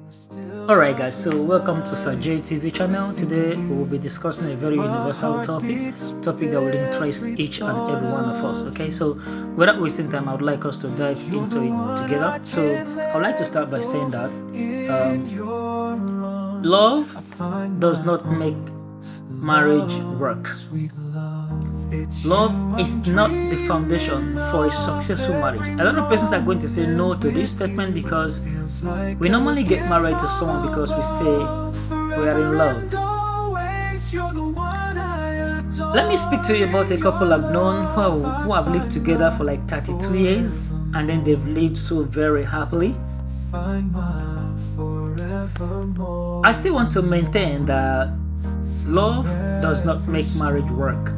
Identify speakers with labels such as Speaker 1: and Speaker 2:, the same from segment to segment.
Speaker 1: Alright guys, so welcome to Sir J TV channel. Today we will be discussing a very universal topic that will interest each and every one of us. Okay, so without wasting time, I would like us to dive into it together. So I would like to start by saying that love does not make marriage work. Love is not the foundation for a successful marriage. A lot of persons are going to say no to this statement because we normally get married to someone because we say we are in love. Let me speak to you about a couple I've known who have lived together for like 32 years and then they've lived so very happily. I still want to maintain that love does not make marriage work.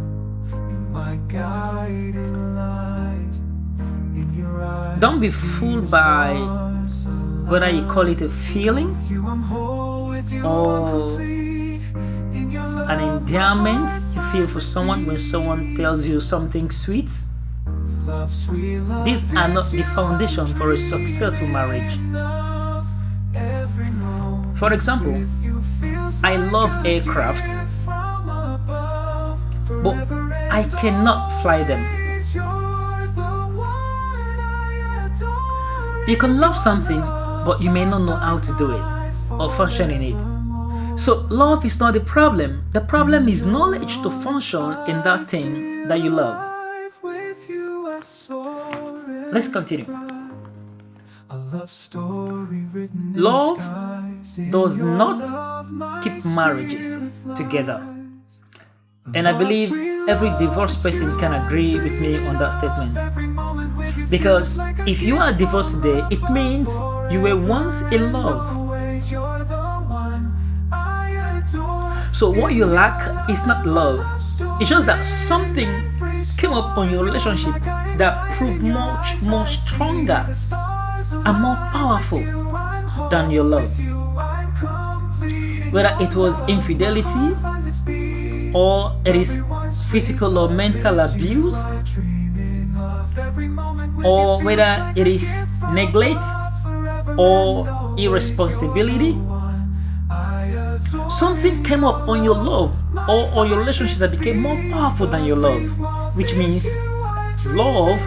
Speaker 1: Don't be fooled by whether you call it a feeling or an endearment you feel for someone when someone tells you something sweet. These are not the foundation for a successful marriage. For example, I love aircraft, but I cannot fly them. You can love something, but you may not know how to do it or function in it. So love is not the problem. The problem is knowledge to function in that thing that you love. Let's continue. Love does not keep marriages together. And I believe every divorced person can agree with me on that statement. Because if you are divorced today, it means you were once in love. So what you lack is not love. It's just that something came up on your relationship that proved much more stronger and more powerful than your love. Whether it was infidelity, or it is physical or mental abuse, or whether it is neglect or irresponsibility. Something came up on your love or on your relationship that became more powerful than your love, which means love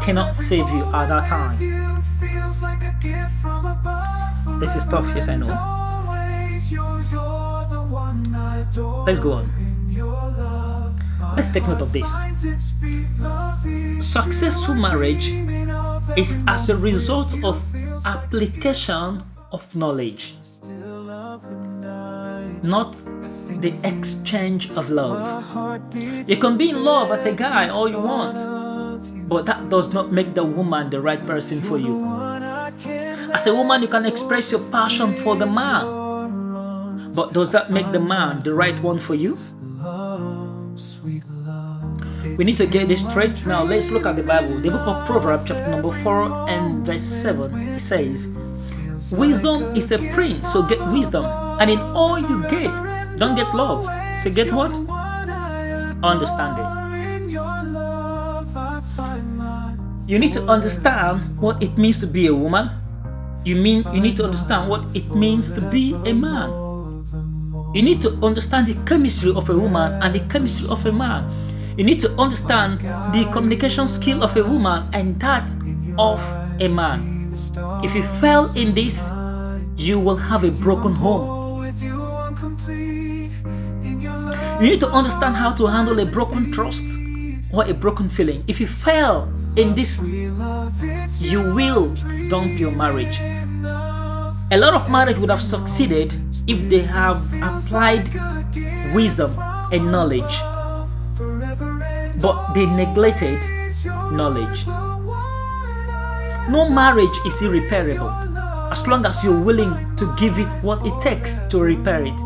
Speaker 1: cannot save you at that time. This is tough, yes I know. Let's go on. Let's take note of this. Successful marriage is as a result of application of knowledge, not the exchange of love. You can be in love as a guy all you want, but that does not make the woman the right person for you. As a woman, you can express your passion for the man, but does that make the man the right one for you? We need to get this straight. Now let's look at the Bible. The book of Proverbs chapter number 4 and verse 7. It says, wisdom is a prince, so get wisdom. And in all you get, don't get love. So get what? Understanding. You need to understand what it means to be a woman. You need to understand what it means to be a man. You need to understand the chemistry of a woman and the chemistry of a man. You need to understand the communication skill of a woman and that of a man. If you fail in this, you will have a broken home. You need to understand how to handle a broken trust or a broken feeling. If you fail in this, you will dump your marriage. A lot of marriage would have succeeded if they have applied wisdom and knowledge, but they neglected knowledge. No marriage is irreparable as long as you're willing to give it what it takes to repair it.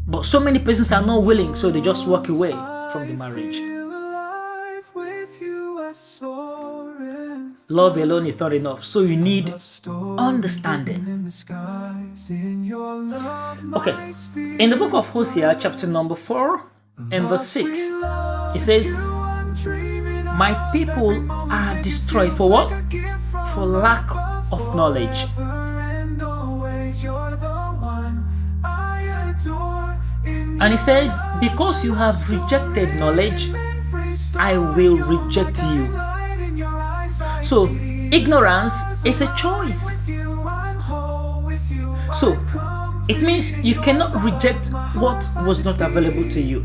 Speaker 1: But so many persons are not willing, so they just walk away from the marriage. Love alone is not enough, so you need understanding. Okay, in the book of Hosea chapter number 4 and verse 6, it says, my people are destroyed for what? For lack of knowledge. And he says, because you have rejected knowledge, I will reject you. So, ignorance is a choice. So, it means you cannot reject what was not available to you.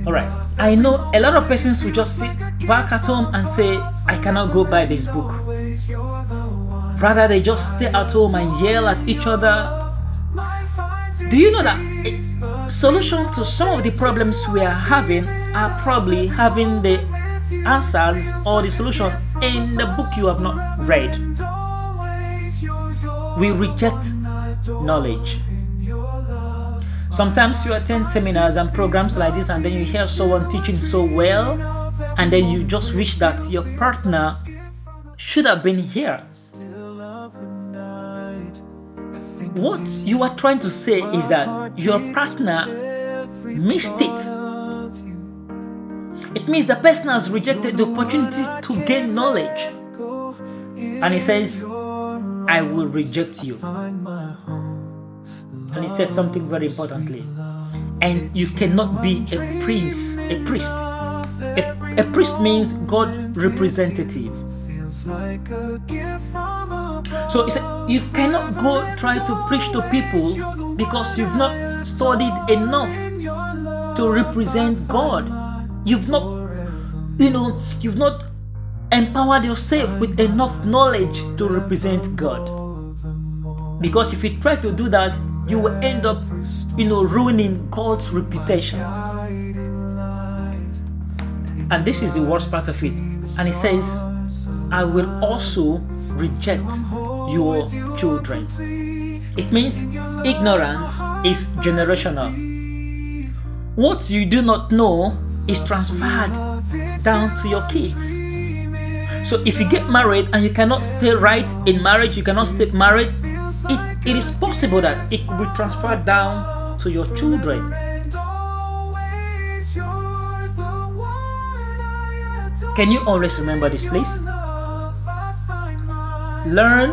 Speaker 1: Alright, I know a lot of persons will just sit back at home and say, I cannot go buy this book. Rather, they just stay at home and yell at each other. Do you know that a solution to some of the problems we are having are probably having the answers or the solution in the book you have not read? We reject knowledge. Sometimes you attend seminars and programs like this, and then you hear someone teaching so well, and then you just wish that your partner should have been here. What you are trying to say is that your partner missed it. It means the person has rejected the opportunity to gain knowledge. And he says, I will reject you. And he said something very importantly. And you cannot be a priest. A priest means God representative. So he said, you cannot go try to preach to people because you've not studied enough to represent God. You've not empowered yourself with enough knowledge to represent God. Because if you try to do that, you will end up, ruining God's reputation. And this is the worst part of it. And he says, I will also reject your children. It means ignorance is generational. What you do not know is transferred down to your kids. So if you get married and you cannot stay right in marriage, you cannot stay married, it is possible that it could be transferred down to your children. Can you always remember this, please? Learn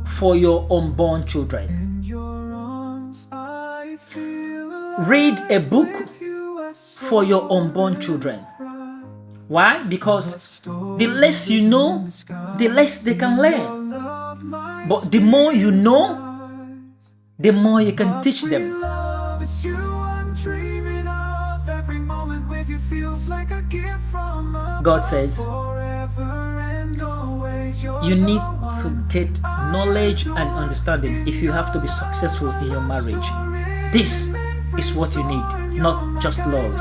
Speaker 1: for your unborn children. Read a book for your unborn children. Why? Because the less you know, the less they can learn. But the more you know, the more you can teach them. God says, you need to get knowledge and understanding if you have to be successful in your marriage. This is what you need, not just love.